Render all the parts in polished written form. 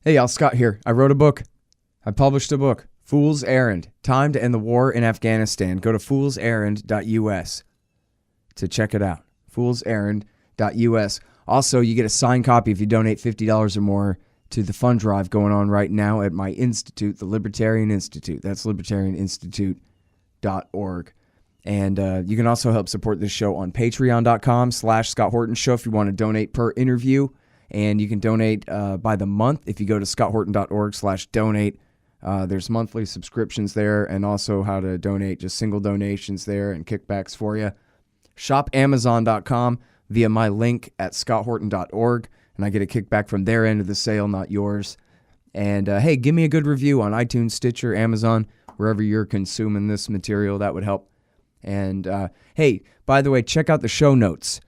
Hey, y'all, Scott here. I wrote a book. I published a book, Fool's Errand, Time to End the War in Afghanistan. Go to foolserrand.us to check it out. foolserrand.us. Also, you get a signed copy if you donate $50 or more to the fund drive going on right now at my institute, the Libertarian Institute. That's libertarianinstitute.org. And you can also help support this show on patreon.com/Scott Horton Show if you want to donate per interview. And you can donate by the month if you go to scotthorton.org/donate. There's monthly subscriptions there and also how to donate, just single donations there and kickbacks for you. Shop Amazon.com via my link at scotthorton.org, and I get a kickback from their end of the sale, not yours. And hey, give me a good review on iTunes, Stitcher, Amazon, wherever you're consuming this material. That would help. And hey, by the way, check out the show notes.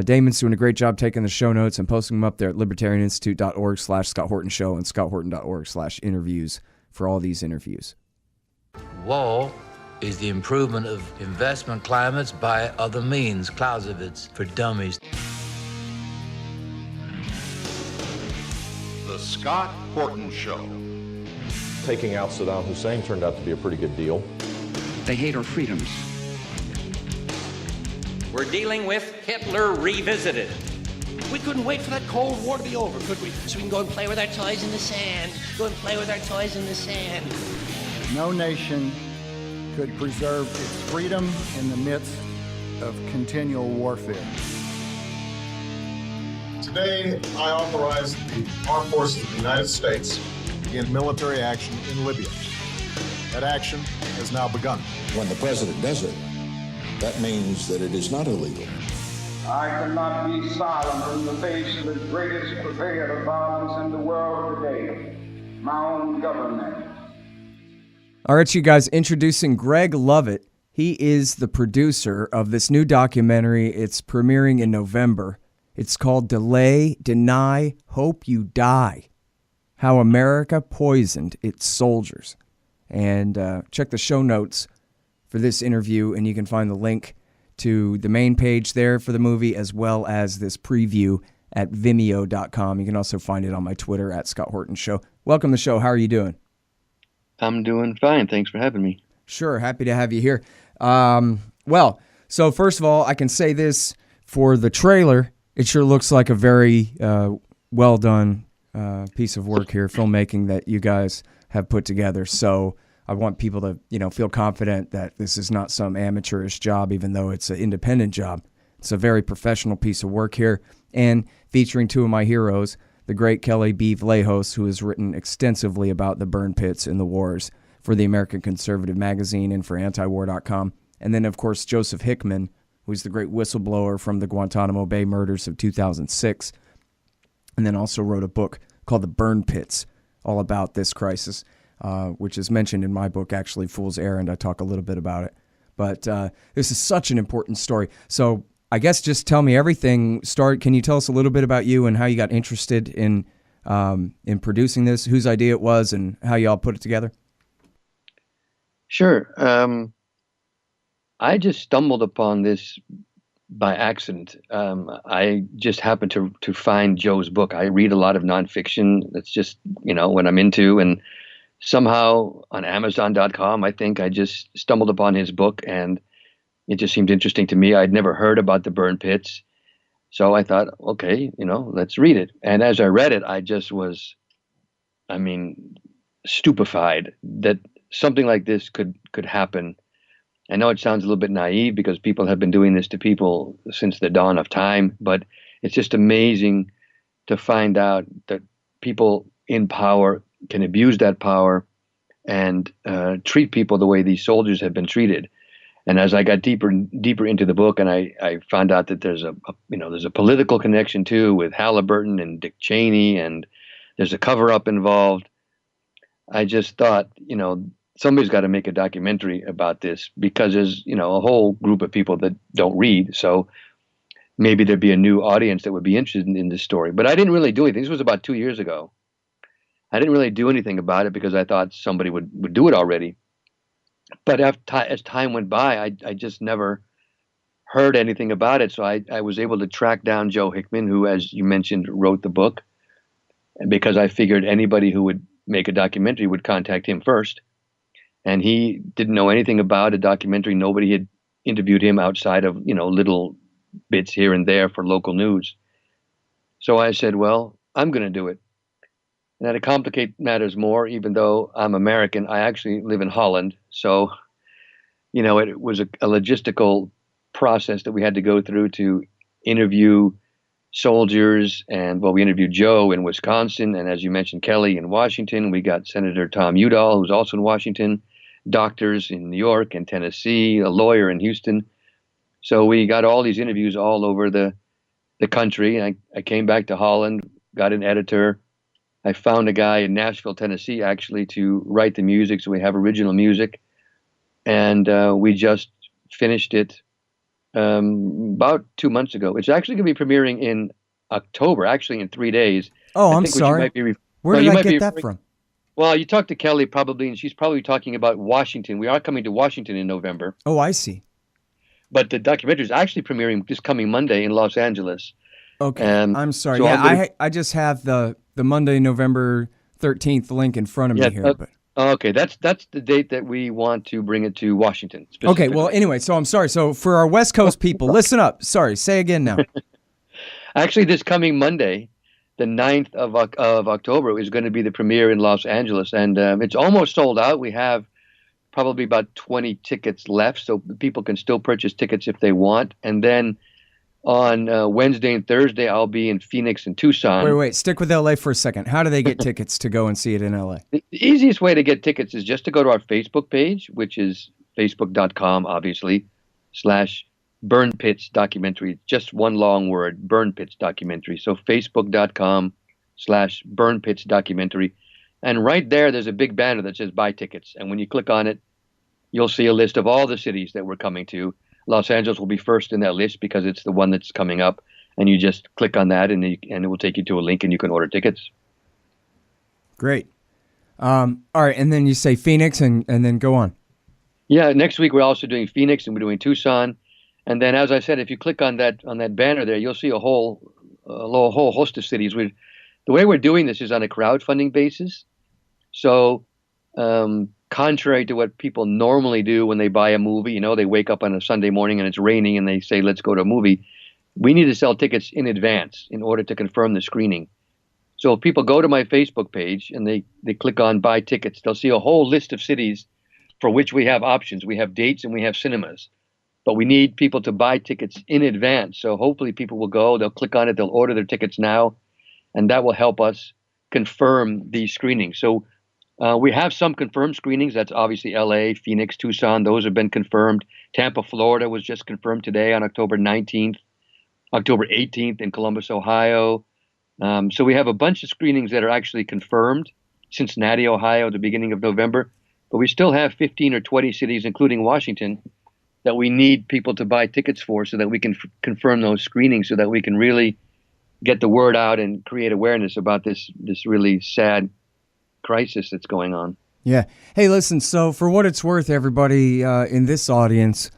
Damon's doing a great job taking the show notes and posting them up there at libertarianinstitute.org/Scott Horton Show and scotthorton.org/interviews for all these interviews. War is the improvement of investment climates by other means. Clausewitz for dummies. The Scott Horton Show. Taking out Saddam Hussein turned out to be a pretty good deal. They hate our freedoms. We're dealing with Hitler revisited. We couldn't wait for that Cold War to be over, could we? So we can go and play with our toys in the sand. Go and play with our toys in the sand. No nation could preserve its freedom in the midst of continual warfare. Today, I authorize the Armed Forces of the United States to begin military action in Libya. That action has now begun. When the president does it, that means that it is not illegal. I cannot be silent in the face of the greatest purveyor of violence in the world today, my own government. All right, you guys, introducing Greg Lovett. He is the producer of this new documentary. It's premiering in November. It's called Delay, Deny, Hope You Die: How America Poisoned Its Soldiers. And check the show notes for this interview, and you can find the link to the main page there for the movie, as well as this preview at vimeo.com. You can also find it on my Twitter at Scott Horton Show. Welcome to the show. How are you doing? I'm doing fine. Thanks for having me. Sure. Happy to have you here. Well, so first of all, I can say this for the trailer. It sure looks like a very well done piece of work here, filmmaking that you guys have put together. So I want people to, feel confident that this is not some amateurish job, even though it's an independent job. It's a very professional piece of work here, and featuring two of my heroes, the great Kelly B. Vlahos, who has written extensively about the burn pits and the wars for the American Conservative magazine and for antiwar.com. And then, of course, Joseph Hickman, who's the great whistleblower from the Guantanamo Bay murders of 2006, and then also wrote a book called The Burn Pits, all about this crisis. Which is mentioned in my book, actually, Fool's Errand. I talk a little bit about it. But this is such an important story. So I guess just tell me everything. Can you tell us a little bit about you and how you got interested in producing this, whose idea it was, and how you all put it together? Sure. I just stumbled upon this by accident. I just happened to find Joe's book. I read a lot of nonfiction. That's just, what I'm into. And somehow on Amazon.com, I think I just stumbled upon his book, and it just seemed interesting to me. I'd never heard about the burn pits. So I thought, okay, let's read it. And as I read it, I just was, stupefied that something like this could happen. I know it sounds a little bit naive because people have been doing this to people since the dawn of time, but it's just amazing to find out that people in power can abuse that power and treat people the way these soldiers have been treated. And as I got deeper and deeper into the book, and I found out that there's a political connection too with Halliburton and Dick Cheney, and there's a cover-up involved. I just thought, somebody's got to make a documentary about this, because there's, a whole group of people that don't read. So maybe there'd be a new audience that would be interested in this story. But I didn't really do anything. This was about 2 years ago. I didn't really do anything about it because I thought somebody would do it already. But as time went by, I just never heard anything about it. So I was able to track down Joe Hickman, who, as you mentioned, wrote the book. because I figured anybody who would make a documentary would contact him first. And he didn't know anything about a documentary. Nobody had interviewed him outside of, little bits here and there for local news. So I said, well, I'm going to do it. Now, to complicate matters more, even though I'm American, I actually live in Holland. So, it was a logistical process that we had to go through to interview soldiers. And, well, we interviewed Joe in Wisconsin. And as you mentioned, Kelly in Washington. We got Senator Tom Udall, who's also in Washington, doctors in New York and Tennessee, a lawyer in Houston. So we got all these interviews all over the country. I came back to Holland, got an editor. I found a guy in Nashville, Tennessee, actually, to write the music. So we have original music. And we just finished it about 2 months ago. It's actually going to be premiering in October, actually in 3 days. Oh, I'm sorry. Where did I get that from? Well, you talked to Kelly probably, and she's probably talking about Washington. We are coming to Washington in November. Oh, I see. But the documentary is actually premiering this coming Monday in Los Angeles. Okay, I'm sorry. So I just have the Monday, November 13th link in front of me here. But. Okay, that's the date that we want to bring it to Washington. Okay, well, anyway, so I'm sorry. So for our West Coast people, listen up. Sorry, say again now. Actually, this coming Monday, the 9th of October, is going to be the premiere in Los Angeles. And it's almost sold out. We have probably about 20 tickets left, so people can still purchase tickets if they want. And then on Wednesday and Thursday, I'll be in Phoenix and Tucson. Wait, stick with LA for a second. How do they get tickets to go and see it in LA? The easiest way to get tickets is just to go to our Facebook page, which is facebook.com, obviously, /Burn Pits Documentary. Just one long word, Burn Pits Documentary. So facebook.com /Burn Pits Documentary. And right there's a big banner that says buy tickets. And when you click on it, you'll see a list of all the cities that we're coming to. Los Angeles will be first in that list because it's the one that's coming up. And you just click on that and it will take you to a link and you can order tickets. Great. All right. And then you say Phoenix and then go on. Yeah. Next week, we're also doing Phoenix and we're doing Tucson. And then, as I said, if you click on that banner there, you'll see a whole host of cities. The way we're doing this is on a crowdfunding basis. So, contrary to what people normally do when they buy a movie, they wake up on a Sunday morning and it's raining and they say, let's go to a movie. We need to sell tickets in advance in order to confirm the screening. So if people go to my Facebook page and they click on buy tickets, they'll see a whole list of cities for which we have options. We have dates and we have cinemas, but we need people to buy tickets in advance. So hopefully people will go, they'll click on it, they'll order their tickets now, and that will help us confirm these screenings. So we have some confirmed screenings. That's obviously LA, Phoenix, Tucson. Those have been confirmed. Tampa, Florida was just confirmed today on October 19th, October 18th in Columbus, Ohio. So we have a bunch of screenings that are actually confirmed. Cincinnati, Ohio, at the beginning of November. But we still have 15 or 20 cities, including Washington, that we need people to buy tickets for so that we can confirm those screenings so that we can really get the word out and create awareness about this really sad crisis that's going on. Yeah. Hey, listen, so for what it's worth, everybody in this audience,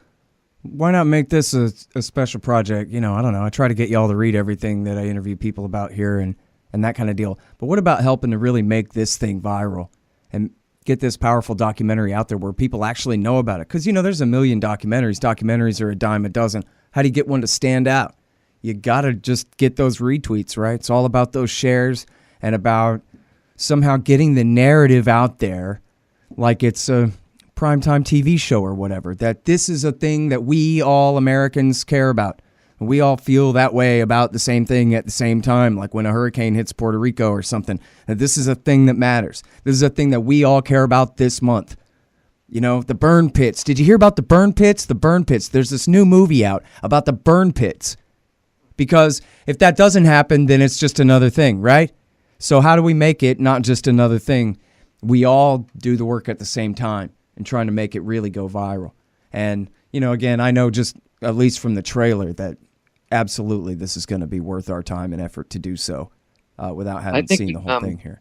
why not make this a special project? I don't know. I try to get y'all to read everything that I interview people about here and that kind of deal. But what about helping to really make this thing viral and get this powerful documentary out there where people actually know about it? Because, there's a million documentaries. Documentaries are a dime a dozen. How do you get one to stand out? You got to just get those retweets, right? It's all about those shares and about somehow getting the narrative out there like it's a primetime TV show or whatever, that this is a thing that we all Americans care about. We all feel that way about the same thing at the same time, like when a hurricane hits Puerto Rico or something, that this is a thing that matters. This is a thing that we all care about this month. The burn pits. Did you hear about the burn pits? The burn pits. There's this new movie out about the burn pits. Because if that doesn't happen, then it's just another thing, right? So how do we make it not just another thing? We all do the work at the same time and trying to make it really go viral. And, again, I know just at least from the trailer that absolutely this is going to be worth our time and effort to do so without having seen the whole thing here.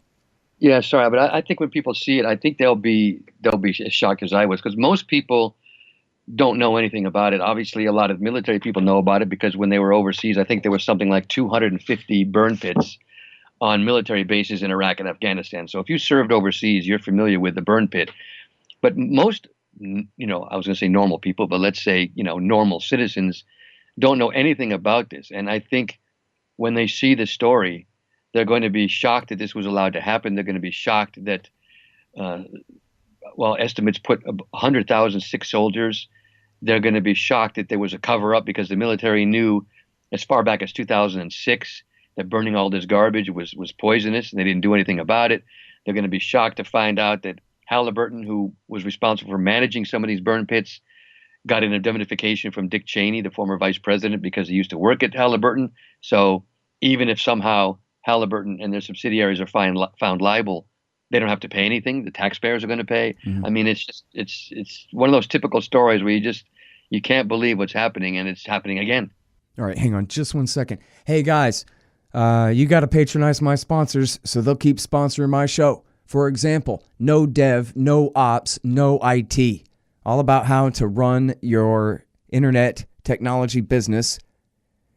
Yeah, sorry, but I think when people see it, I think they'll be as shocked as I was, because most people don't know anything about it. Obviously, a lot of military people know about it because when they were overseas, I think there was something like 250 burn pits on military bases in Iraq and Afghanistan. So if you served overseas, you're familiar with the burn pit. But most, I was going to say normal people, but let's say, normal citizens don't know anything about this. And I think when they see the story, they're going to be shocked that this was allowed to happen. They're going to be shocked that, estimates put 100,000 sick soldiers. They're going to be shocked that there was a cover-up because the military knew as far back as 2006 that burning all this garbage was poisonous, and they didn't do anything about it. They're going to be shocked to find out that Halliburton, who was responsible for managing some of these burn pits, got an indemnification from Dick Cheney, the former vice president, because he used to work at Halliburton. So even if somehow Halliburton and their subsidiaries are found liable, they don't have to pay anything. The taxpayers are going to pay. I mean, it's one of those typical stories where you can't believe what's happening, and it's happening again. All right, hang on just 1 second. Hey, guys, you got to patronize my sponsors so they'll keep sponsoring my show. For example, no dev, no ops, no IT. All about how to run your internet technology business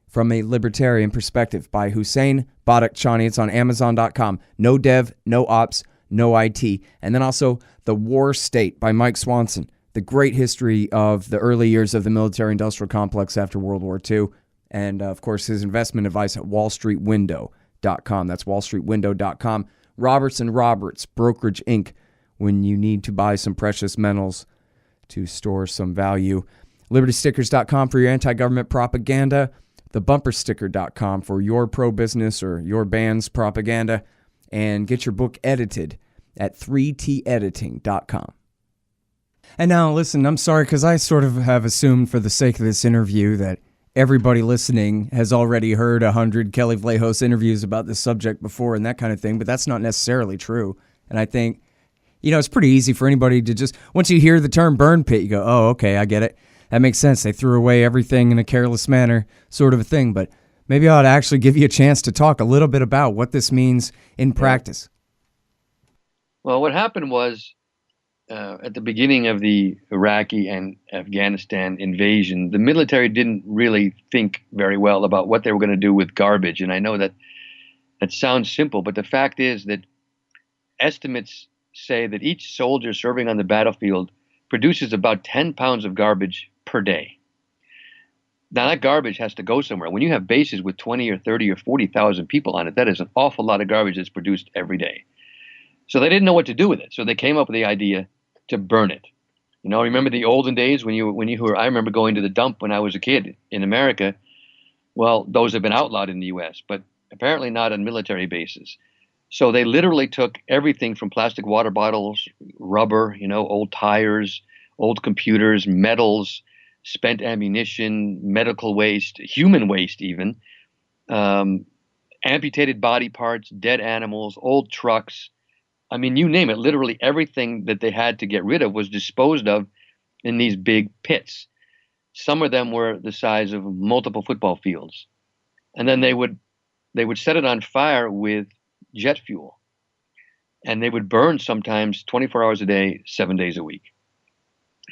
from a libertarian perspective by Hussein Badakhshani. It's on Amazon.com. No dev, no ops, no IT. And then also The War State by Mike Swanson. The great history of the early years of the military-industrial complex after World War II. And, of course, his investment advice at wallstreetwindow.com. That's wallstreetwindow.com. Roberts & Roberts, Brokerage Inc., when you need to buy some precious metals to store some value. LibertyStickers.com for your anti-government propaganda. TheBumperSticker.com for your pro-business or your band's propaganda. And get your book edited at 3tediting.com. And now, listen, I'm sorry, because I sort of have assumed for the sake of this interview that everybody listening has already heard 100 Kelly Vlahos interviews about this subject before and that kind of thing, but that's not necessarily true. And I think, it's pretty easy for anybody to just, once you hear the term burn pit, you go, oh, okay, I get it. That makes sense. They threw away everything in a careless manner, sort of a thing. But maybe I ought to actually give you a chance to talk a little bit about what this means in practice. Well, what happened was, at the beginning of the Iraqi and Afghanistan invasion, the military didn't really think very well about what they were going to do with garbage. And I know that sounds simple, but the fact is that estimates say that each soldier serving on the battlefield produces about 10 pounds of garbage per day. Now, that garbage has to go somewhere. When you have bases with 20 or 30 or 40,000 people on it, that is an awful lot of garbage that's produced every day. So they didn't know what to do with it. So they came up with the idea to burn it. Remember the olden days when you were, I remember going to the dump when I was a kid in America. Well, those have been outlawed in the US, but apparently not on military bases. So they literally took everything from plastic water bottles, rubber, old tires, old computers, metals, spent ammunition, medical waste, human waste even, amputated body parts, dead animals, old trucks. I mean, you name it, literally everything that they had to get rid of was disposed of in these big pits. Some of them were the size of multiple football fields. And then they would set it on fire with jet fuel. And they would burn sometimes 24 hours a day, 7 days a week.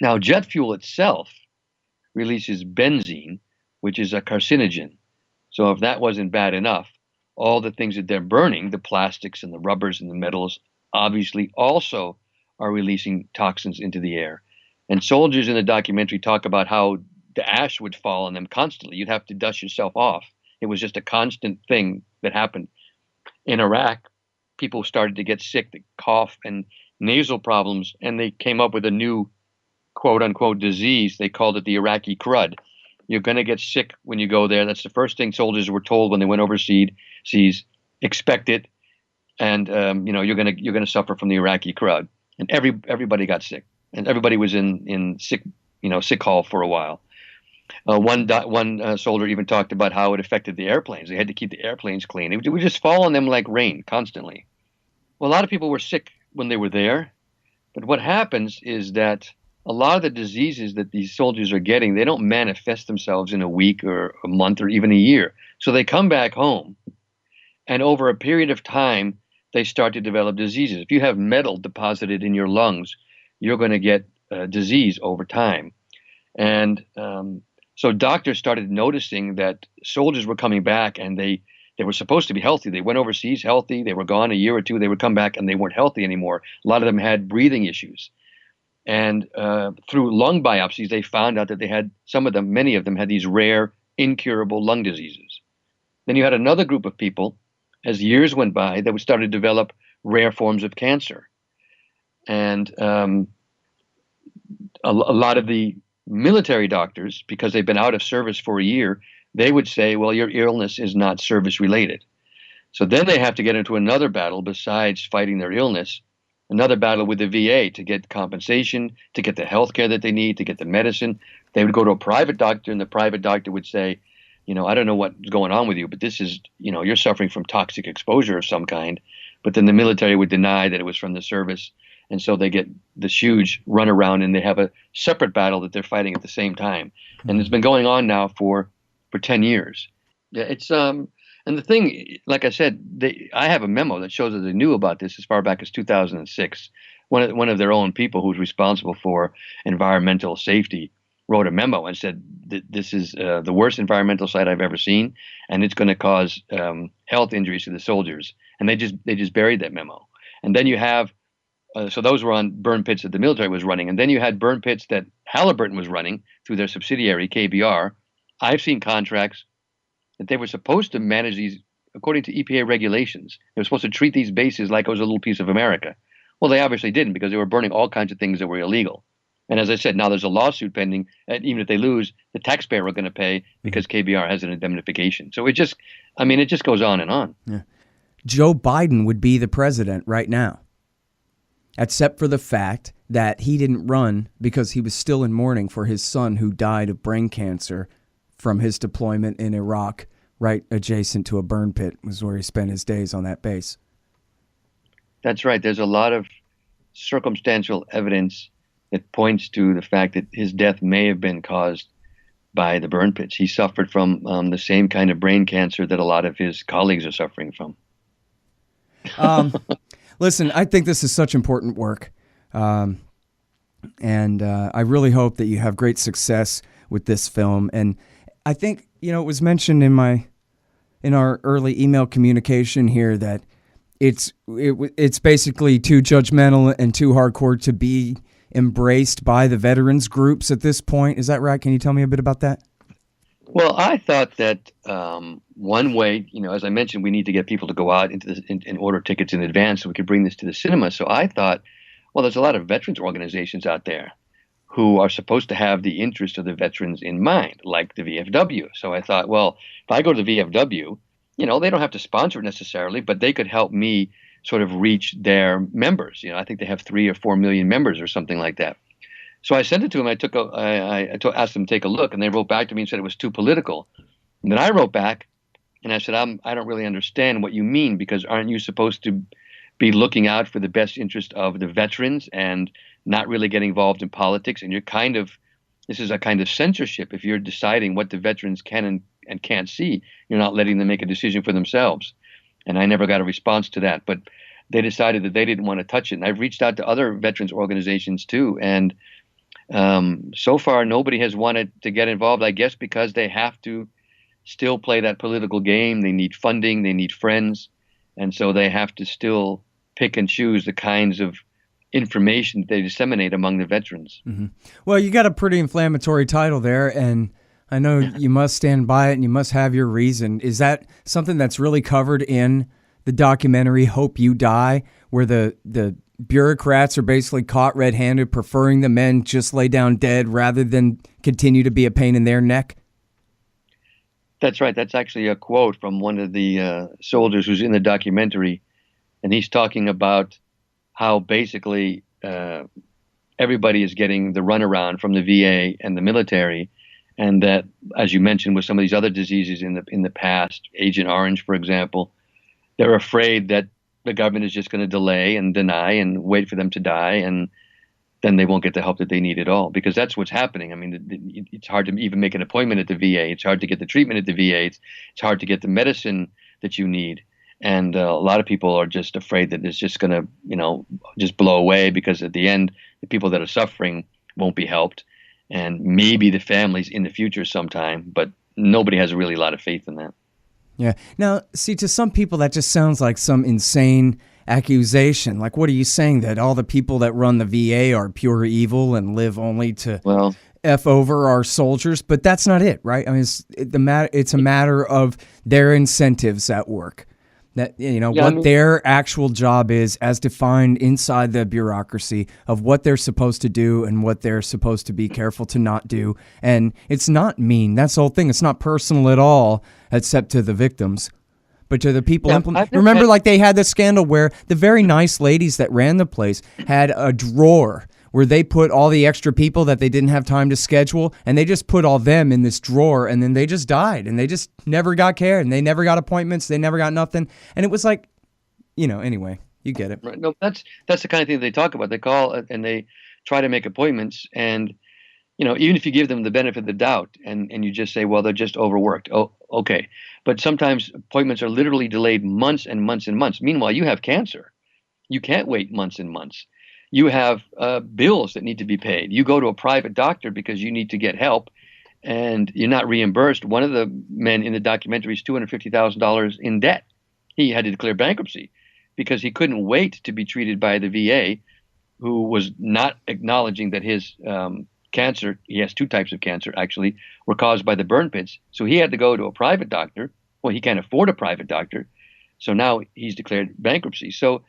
Now, jet fuel itself releases benzene, which is a carcinogen. So if that wasn't bad enough, all the things that they're burning, the plastics and the rubbers and the metals, obviously also are releasing toxins into the air. And soldiers in the documentary talk about how the ash would fall on them constantly. You'd have to dust yourself off. It was just a constant thing that happened. In Iraq, people started to get sick, the cough and nasal problems, and they came up with a new quote-unquote disease. They called it the Iraqi crud. You're going to get sick when you go there. That's the first thing soldiers were told when they went overseas. Expect it, and you're going to suffer from the Iraqi crud. And everybody got sick, and everybody was in sick hall for a while. One soldier even talked about how it affected the airplanes. They had to keep the airplanes clean. It would just fall on them like rain constantly. Well, a lot of people were sick when they were there, but what happens is that a lot of the diseases that these soldiers are getting, they don't manifest themselves in a week or a month or even a year. So they come back home, and over a period of time, they start to develop diseases. If you have metal deposited in your lungs, you're going to get disease over time. And so doctors started noticing that soldiers were coming back and they They were supposed to be healthy. They went overseas healthy. They were gone a year or two. They would come back and they weren't healthy anymore. A lot of them had breathing issues. And through lung biopsies, they found out that they had many of them had these rare, incurable lung diseases. Then you had another group of people, as years went by, that would start to develop rare forms of cancer. And a lot of the military doctors, because they've been out of service for a year, they would say, well, your illness is not service related. So then they have to get into another battle besides fighting their illness, another battle with the VA to get compensation, to get the health care that they need, to get the medicine. They would go to a private doctor, and the private doctor would say, I don't know what's going on with you, but this is, you're suffering from toxic exposure of some kind. But then the military would deny that it was from the service. And so they get this huge runaround, and they have a separate battle that they're fighting at the same time. And it's been going on now for 10 years. Yeah, it's and the thing, like I said, I have a memo that shows that they knew about this as far back as 2006. One of their own people who's responsible for environmental safety wrote a memo and said that this is the worst environmental site I've ever seen, and it's going to cause health injuries to the soldiers. And they just buried that memo. And then you have so those were on burn pits that the military was running, and then you had burn pits that Halliburton was running through their subsidiary KBR. I've seen contracts that they were supposed to manage these according to EPA regulations. They were supposed to treat these bases like it was a little piece of America. Well, they obviously didn't, because they were burning all kinds of things that were illegal. And as I said, now there's a lawsuit pending, and even if they lose, the taxpayer are going to pay because KBR has an indemnification. So it just goes on and on. Yeah. Joe Biden would be the president right now, except for the fact that he didn't run because he was still in mourning for his son who died of brain cancer from his deployment in Iraq, right adjacent to a burn pit, was where he spent his days on that base. That's right. There's a lot of circumstantial evidence that points to the fact that his death may have been caused by the burn pits. He suffered from the same kind of brain cancer that a lot of his colleagues are suffering from. Listen, I think this is such important work. And I really hope that you have great success with this film. And I think, it was mentioned in our early email communication here that it's basically too judgmental and too hardcore to be embraced by the veterans groups at this point. Is that right? Can you tell me a bit about that? Well, I thought that one way, as I mentioned, we need to get people to go out into this and order tickets in advance so we could bring this to the cinema. So I thought, well, there's a lot of veterans organizations out there who are supposed to have the interest of the veterans in mind, like the VFW. So I thought, well, if I go to the VFW, they don't have to sponsor it necessarily, but they could help me sort of reach their members. I think they have 3 or 4 million members or something like that. So I sent it to them. I asked them to take a look, and they wrote back to me and said it was too political. And then I wrote back, and I said, I don't really understand what you mean, because aren't you supposed to be looking out for the best interest of the veterans and not really getting involved in politics? And this is a kind of censorship. If you're deciding what the veterans can and can't see, you're not letting them make a decision for themselves. And I never got a response to that. But they decided that they didn't want to touch it. And I've reached out to other veterans organizations too. And so far, nobody has wanted to get involved, I guess, because they have to still play that political game. They need funding. They need friends. And so they have to still pick and choose the kinds of information they disseminate among the veterans. Mm-hmm. Well, you got a pretty inflammatory title there, and I know you must stand by it and you must have your reason. Is that something that's really covered in the documentary Hope You Die, where the bureaucrats are basically caught red-handed, preferring the men just lay down dead rather than continue to be a pain in their neck? That's right. That's actually a quote from one of the soldiers who's in the documentary, and he's talking about how basically everybody is getting the runaround from the VA and the military, and that, as you mentioned, with some of these other diseases in the past, Agent Orange, for example, they're afraid that the government is just going to delay and deny and wait for them to die, and then they won't get the help that they need at all, because that's what's happening. I mean, it's hard to even make an appointment at the VA. It's hard to get the treatment at the VA. It's hard to get the medicine that you need. And a lot of people are just afraid that it's just going to, just blow away, because at the end, the people that are suffering won't be helped. And maybe the families in the future sometime, but nobody has really a lot of faith in that. Yeah. Now, see, to some people, that just sounds like some insane accusation. Like, what are you saying? That all the people that run the VA are pure evil and live only to F over our soldiers? But that's not it, right? I mean, it's a matter of their incentives at work. That, their actual job is as defined inside the bureaucracy of what they're supposed to do and what they're supposed to be careful to not do. And it's not mean. That's the whole thing. It's not personal at all, except to the victims. But to the people remember, like, they had this scandal where the very nice ladies that ran the place had a drawer where they put all the extra people that they didn't have time to schedule, and they just put all them in this drawer, and then they just died, and they just never got care, and they never got appointments, they never got nothing. And it was like, anyway, you get it. Right. No, that's the kind of thing they talk about. They call and they try to make appointments, and even if you give them the benefit of the doubt and you just say, well, they're just overworked. Oh, okay. But sometimes appointments are literally delayed months and months and months. Meanwhile, you have cancer. You can't wait months and months. You have bills that need to be paid. You go to a private doctor because you need to get help and you're not reimbursed. One of the men in the documentary is $250,000 in debt. He had to declare bankruptcy because he couldn't wait to be treated by the VA, who was not acknowledging that his cancer, he has two types of cancer actually, were caused by the burn pits. So he had to go to a private doctor. Well, he can't afford a private doctor. So now he's declared bankruptcy. So,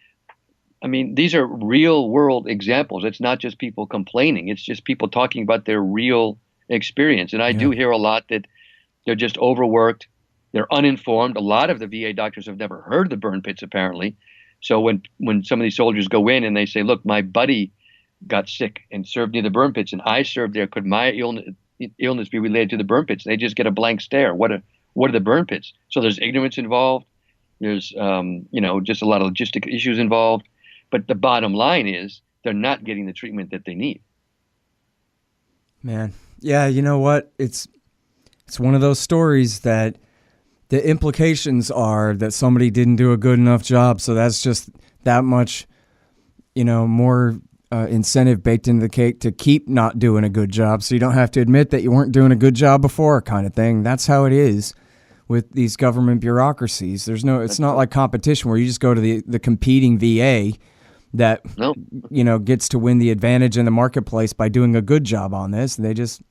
I mean, these are real world examples. It's not just people complaining. It's just people talking about their real experience. And I do hear a lot that they're just overworked. They're uninformed. A lot of the VA doctors have never heard of the burn pits, apparently. So when some of these soldiers go in and they say, look, my buddy got sick and served near the burn pits and I served there, could my illness be related to the burn pits? They just get a blank stare. What are the burn pits? So there's ignorance involved. There's, just a lot of logistic issues involved. But the bottom line is they're not getting the treatment that they need. Man, yeah, you know what? It's one of those stories that the implications are that somebody didn't do a good enough job. So that's just that much, more incentive baked into the cake to keep not doing a good job. So you don't have to admit that you weren't doing a good job before, kind of thing. That's how it is with these government bureaucracies. It's not like competition where you just go to the competing VA that gets to win the advantage in the marketplace by doing a good job on this. It just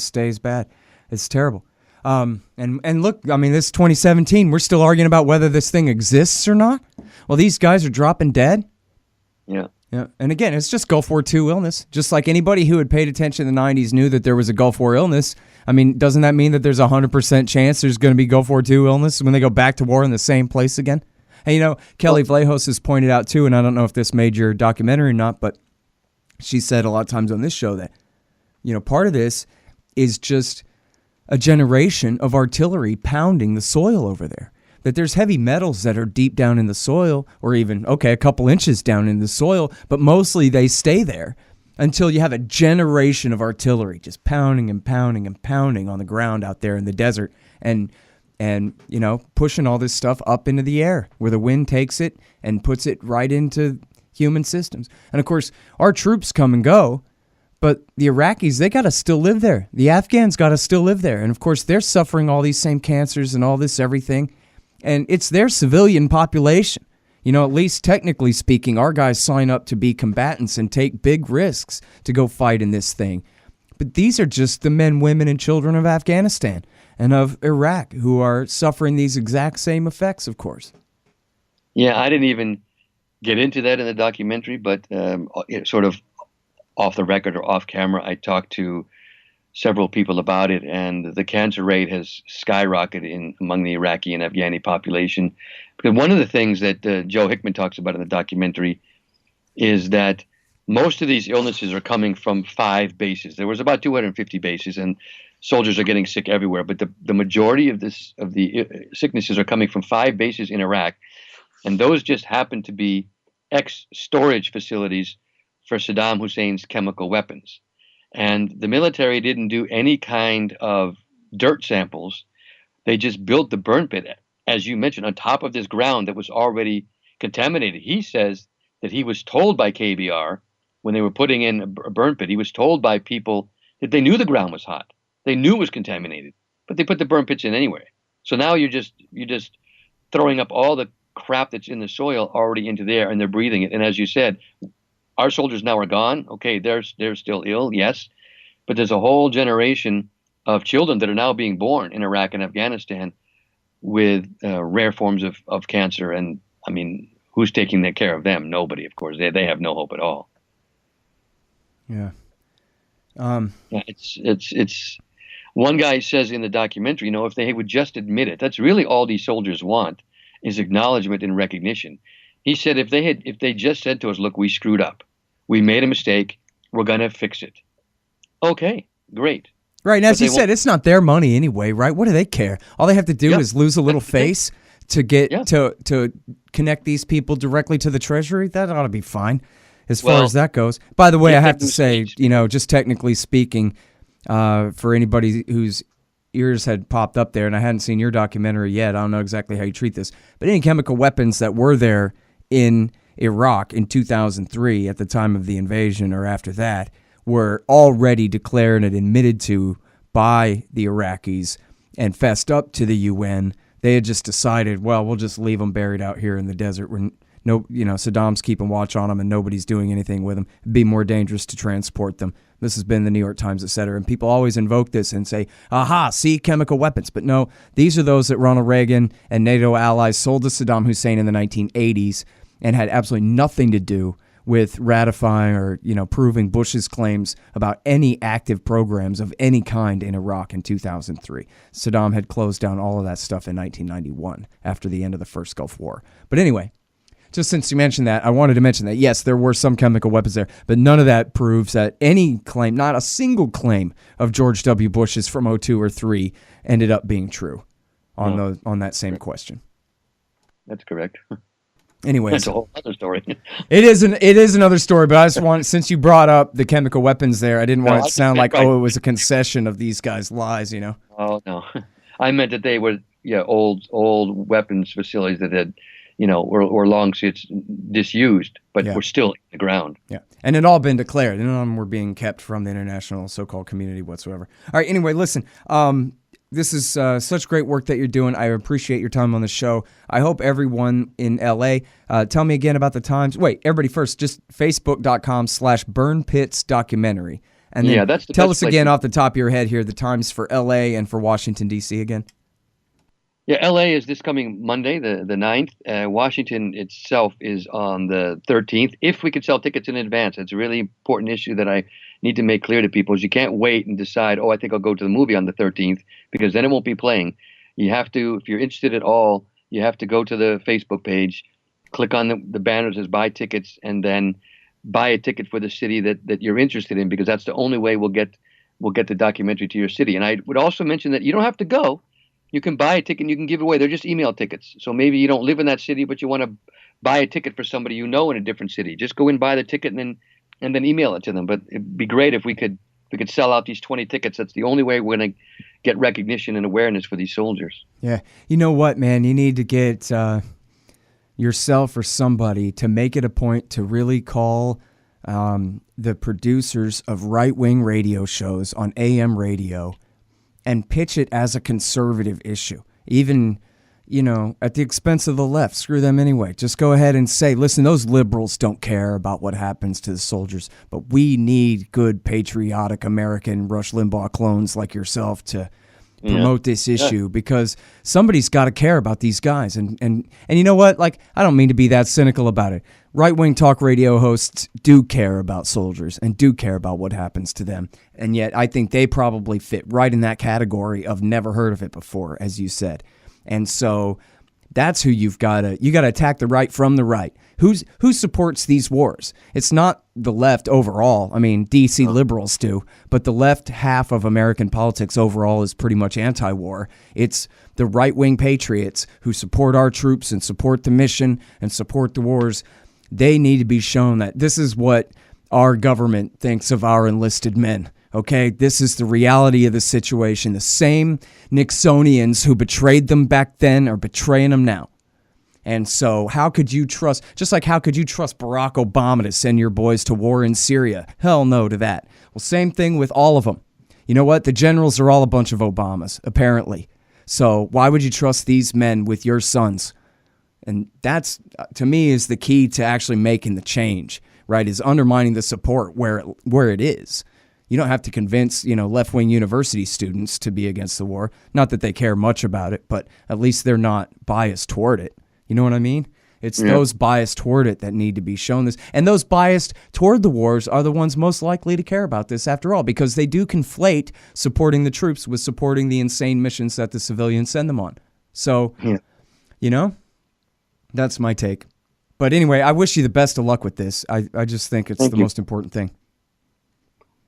stays bad. It's terrible. And look, I mean, this is 2017. We're still arguing about whether this thing exists or not. Well, these guys are dropping dead. Yeah. Yeah. And again, it's just Gulf War II illness. Just like anybody who had paid attention in the 90s knew that there was a Gulf War illness. I mean, doesn't that mean that there's a 100% chance there's going to be Gulf War II illness when they go back to war in the same place again? And, Kelly Vlahos has pointed out, too, and I don't know if this made your documentary or not, but she said a lot of times on this show that, part of this is just a generation of artillery pounding the soil over there. That there's heavy metals that are deep down in the soil or even, a couple inches down in the soil, but mostly they stay there until you have a generation of artillery just pounding and pounding and pounding on the ground out there in the desert and pushing all this stuff up into the air where the wind takes it and puts it right into human systems. And of course, our troops come and go, but the Iraqis, they got to still live there. The Afghans got to still live there. And of course, they're suffering all these same cancers and all this everything. And it's their civilian population. At least technically speaking, our guys sign up to be combatants and take big risks to go fight in this thing. But these are just the men, women, and children of Afghanistan and of Iraq who are suffering these exact same effects, of course. Yeah, I didn't even get into that in the documentary, but sort of off the record or off camera, I talked to several people about it, and the cancer rate has skyrocketed among the Iraqi and Afghani population. Because one of the things that Joe Hickman talks about in the documentary is that most of these illnesses are coming from 5 bases. There was about 250 bases, and soldiers are getting sick everywhere. But the majority of the sicknesses are coming from 5 bases in Iraq, and those just happen to be ex-storage facilities for Saddam Hussein's chemical weapons. And the military didn't do any kind of dirt samples. They just built the burn pit, as you mentioned, on top of this ground that was already contaminated. He says that he was told by KBR when they were putting in a burn pit, he was told by people that they knew the ground was hot. They knew it was contaminated, but they put the burn pits in anyway. So now you're just throwing up all the crap that's in the soil already into there, and they're breathing it. And as you said, our soldiers now are gone. Okay, they're still ill, yes, but there's a whole generation of children that are now being born in Iraq and Afghanistan with rare forms of cancer. And I mean, who's taking care of them? Nobody, of course. They have no hope at all. Yeah. It's one guy says in the documentary, if they would just admit it, that's really all these soldiers want, is acknowledgement and recognition. He said if they just said to us, look, we screwed up, we made a mistake, we're gonna fix it. Okay, great. Right, and as you said, it's not their money anyway, right? What do they care? All they have to do is lose a little face to get to connect these people directly to the Treasury. That ought to be fine as far as that goes. By the way, I have to say, just technically speaking, for anybody whose ears had popped up there, and I hadn't seen your documentary yet, I don't know exactly how you treat this, but any chemical weapons that were there in Iraq in 2003 at the time of the invasion or after that were already declared and admitted to by the Iraqis and fessed up to the UN. They had just decided, well, we'll just leave them buried out here in the desert where Saddam's keeping watch on them and nobody's doing anything with them. It'd be more dangerous to transport them. This has been the New York Times, et cetera. And people always invoke this and say, aha, see, chemical weapons. But no, these are those that Ronald Reagan and NATO allies sold to Saddam Hussein in the 1980s and had absolutely nothing to do with ratifying or, proving Bush's claims about any active programs of any kind in Iraq in 2003. Saddam had closed down all of that stuff in 1991 after the end of the first Gulf War. But anyway, just since you mentioned that, I wanted to mention that, yes, there were some chemical weapons there, but none of that proves that any claim, not a single claim of George W. Bush's from 2002 or 3 ended up being true on that same question. That's correct. Anyway, that's a whole other story. It is another story, but I just want, since you brought up the chemical weapons there, I didn't want it to sound like, it was a concession of these guys' lies, Oh, no. I meant that they were old weapons facilities that had, were long since disused, but were still in the ground. Yeah, and it all been declared. None of them were being kept from the international so-called community whatsoever. All right, anyway, listen, this is such great work that you're doing. I appreciate your time on the show. I hope everyone in L.A., tell me again about the times. Wait, everybody first, just facebook.com/burnpitsdocumentary. And then that's the tell us again off the top of your head here, the times for L.A. and for Washington, D.C. again. Yeah, L.A. is this coming Monday, the 9th. Washington itself is on the 13th. If we could sell tickets in advance, it's a really important issue that I need to make clear to people is you can't wait and decide, I think I'll go to the movie on the 13th, because then it won't be playing. You have to, if you're interested at all, you have to go to the Facebook page, click on the banner that says buy tickets, and then buy a ticket for the city that you're interested in, because that's the only way we'll get the documentary to your city. And I would also mention that you don't have to go. You can buy a ticket and you can give it away. They're just email tickets. So maybe you don't live in that city, but you want to buy a ticket for somebody in a different city. Just go and buy the ticket and then email it to them. But it'd be great if we could sell out these 20 tickets. That's the only way we're going to get recognition and awareness for these soldiers. Yeah. You know what, man? You need to get yourself or somebody to make it a point to really call the producers of right-wing radio shows on AM radio and pitch it as a conservative issue, even, at the expense of the left. Screw them anyway. Just go ahead and say, listen, those liberals don't care about what happens to the soldiers, but we need good, patriotic American Rush Limbaugh clones like yourself to promote this issue, because somebody's got to care about these guys. And you know what? Like, I don't mean to be that cynical about it. Right-wing talk radio hosts do care about soldiers and do care about what happens to them. And yet I think they probably fit right in that category of never heard of it before, as you said. And so that's who you got to attack the right from the right. Who supports these wars? It's not the left overall. I mean, DC liberals do, but the left half of American politics overall is pretty much anti-war. It's the right-wing patriots who support our troops and support the mission and support the wars. They need to be shown that this is what our government thinks of our enlisted men. Okay, this is the reality of the situation. The same Nixonians who betrayed them back then are betraying them now. And so how could you trust, just like how could you trust Barack Obama to send your boys to war in Syria? Hell no to that. Well, same thing with all of them. You know what? The generals are all a bunch of Obamas, apparently. So why would you trust these men with your sons? And that's, to me, is the key to actually making the change, right, is undermining the support where it is. You don't have to convince, left-wing university students to be against the war. Not that they care much about it, but at least they're not biased toward it. You know what I mean? It's those biased toward it that need to be shown this. And those biased toward the wars are the ones most likely to care about this after all, because they do conflate supporting the troops with supporting the insane missions that the civilians send them on. So, that's my take. But anyway, I wish you the best of luck with this. I just think it's most important thing.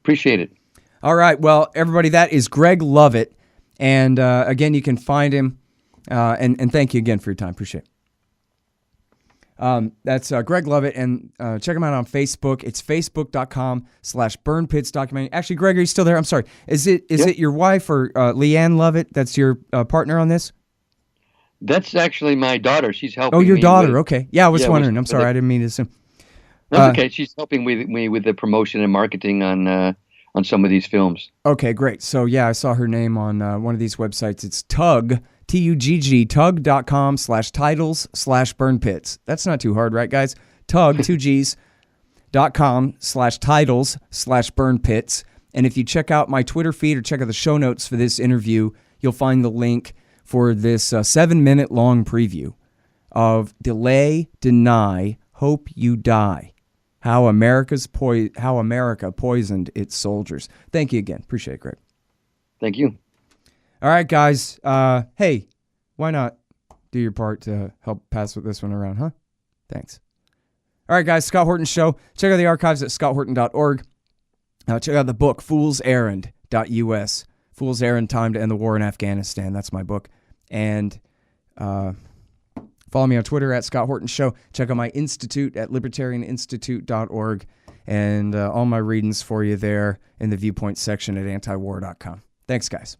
Appreciate it. All right. Well, everybody, that is Greg Lovett. And again, you can find him. And thank you again for your time. Appreciate it. That's Greg Lovett, and check him out on Facebook. It's facebook.com/burnpitsdocumentary. Actually, Greg, are you still there? I'm sorry. Is it your wife or Leanne Lovett that's your partner on this? That's actually my daughter. She's helping. Oh, your me daughter. with, Okay. Yeah, I was wondering. I'm sorry. I didn't mean to assume. That's okay. She's helping me with the promotion and marketing on some of these films. Okay, great. So, yeah, I saw her name on one of these websites. It's Tugg, T-U-G-G, tugg.com/titles/burnpits. That's not too hard, right, guys? Tugg, 2Gs.com/titles/burnpits. And if you check out my Twitter feed or check out the show notes for this interview, you'll find the link for this 7-minute long preview of Delay, Deny, Hope You Die. How America poisoned its soldiers. Thank you again. Appreciate it, Greg. Thank you. All right, guys. Hey, why not do your part to help pass this one around, huh? Thanks. All right, guys. Scott Horton Show. Check out the archives at scotthorton.org. Check out the book, foolserrand.us. Fool's Errand, Time to End the War in Afghanistan. That's my book. And follow me on Twitter at Scott Horton Show. Check out my institute at libertarianinstitute.org. And all my readings for you there in the viewpoint section at antiwar.com. Thanks, guys.